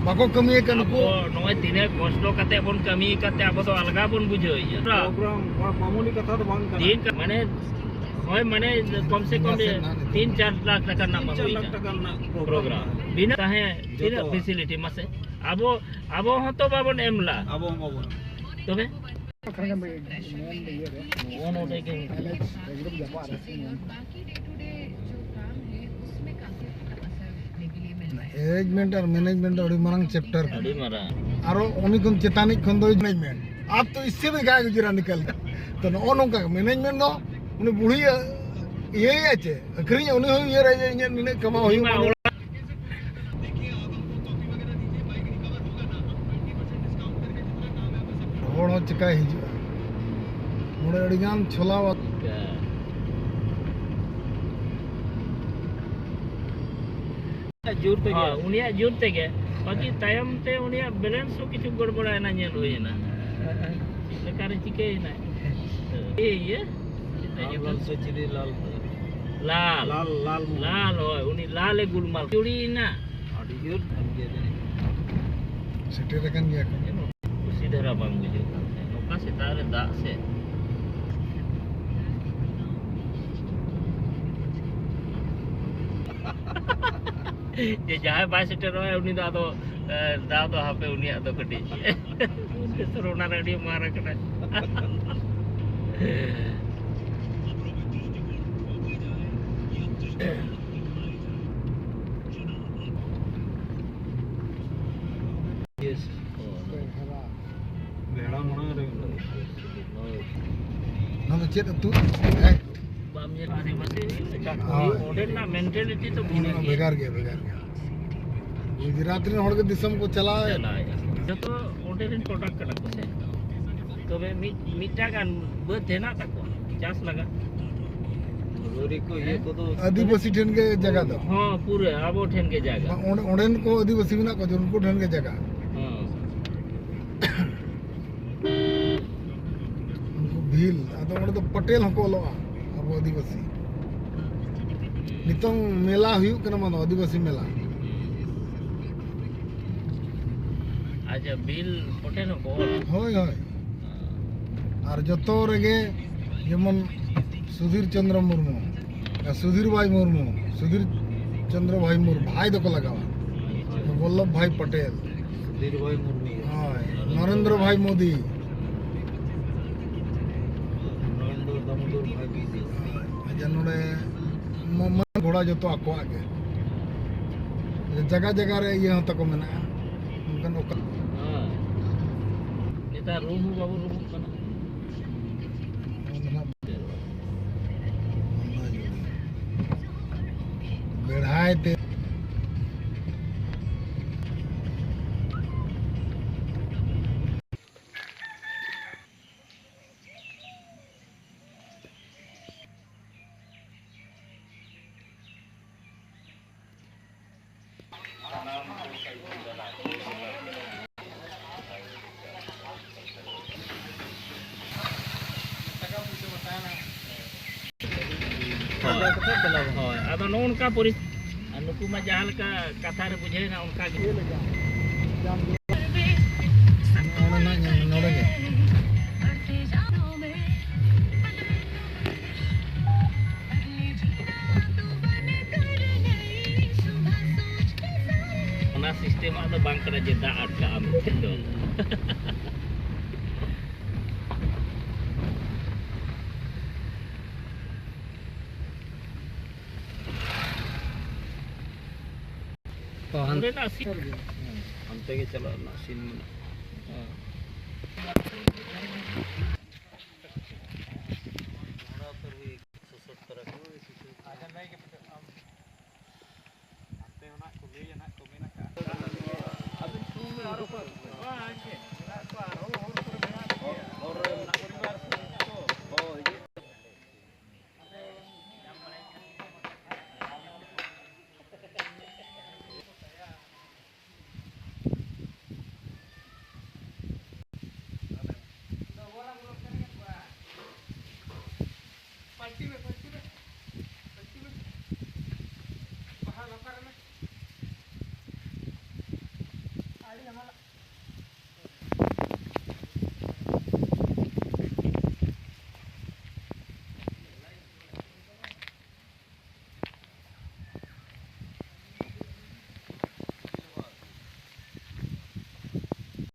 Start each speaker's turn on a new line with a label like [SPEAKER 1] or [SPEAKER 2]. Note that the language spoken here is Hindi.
[SPEAKER 1] बाको कमी के नुको
[SPEAKER 2] नय तिने कष्ट काते बन कमी काते अब तो अलगा बन बुझे
[SPEAKER 3] प्रोग्राम मामूली कथा तो बांग कना
[SPEAKER 2] दिन माने होय माने कम से कम 3-4 लाख टाका ना प्रोग्राम बिना ताहे तिना फैसिलिटी मासे अब हतो बाबन एमला
[SPEAKER 3] अब बाबन
[SPEAKER 2] तबे
[SPEAKER 1] मैनेजमेंट और मैनेजमेंट अड़ी मारंग चैप्टर
[SPEAKER 2] अड़ी मारा
[SPEAKER 1] आरो उनी कोन चेतानी खन दो मैनेजमेंट आप तो इससे भी गाय गुजरा निकल तो नो नोका मैनेजमेंट दो उनी बुढ़ी ये आचे अखरी उनी हो ये रहे इन निने कमा होई होड़ चिका हिजु मोड़े अड़िगान छोलावा
[SPEAKER 2] जुर ते गया उनिया जुर ते गया बाकी तायम ते उनिया बैलेंस तो किछु गड़बड़ा ना नेल होइना लेकार चिके ना ये लाल से चिरी लाल लाल लाल लाल लाल होय उनी लाल गुलमाल चुड़ी ना अडी जुर
[SPEAKER 1] सेटे रकन गया
[SPEAKER 2] खुशी धरा बांग बुझे नोका सेतारे दा से ये जहाँ बाय सेटर है उन्हीं दादो हापे उन्हीं आदो कटी सरोना रेडी मारा कटा यस
[SPEAKER 3] बेड़ा मोना रे
[SPEAKER 1] ना तो चेत तू
[SPEAKER 2] बामये आदि बसे मॉडर्न ना मेंटालिटी तो
[SPEAKER 1] बेकार गया गुजरात रे होड़ के दिसम को चला
[SPEAKER 2] जो तो मॉडर्न प्रोडक्ट कना को से तबे मिटा गान ब देना तको चास लगा रोरी को ये को तो
[SPEAKER 1] आदिवासी ठेन के जगह दो
[SPEAKER 2] हां पूरे आबो ठेन के जगह
[SPEAKER 1] ओडेन को आदिवासी में ना को उनको ठेन के जगह
[SPEAKER 2] हां
[SPEAKER 1] उनको भील तो ओडे तो पटेल हको लो अब आदिवासी नितंग मेला हुई कना मानो आदिवासी मेला
[SPEAKER 2] आज बिल पटेल को
[SPEAKER 1] होय होय और जतो रेगे जेमन सुधीर चंद्र मुर्मू या सुधीर भाई मुर्मू सुधीर चंद्र भाई मुर्मू भाई दको लगावा वल्लभ भाई पटेल
[SPEAKER 3] सुधीर भाई मुर्मू
[SPEAKER 1] हाय नरेंद्र भाई मोदी
[SPEAKER 3] नरेंद्र दामोदर भाई मोदी
[SPEAKER 1] जनोड़े घोड़ा जो तो आको आगे जगह जगह रे ये तक मेना उनकन ओका
[SPEAKER 2] हां नेता रूम बाबू रूम कना
[SPEAKER 1] बेढ़ाए ते
[SPEAKER 2] अब उनका पूरी नुकु में जहां का कथा रे बुझे ना उनका system ada bang kena jeda ada ambil
[SPEAKER 3] हम
[SPEAKER 2] ते के चलो नासिन में हां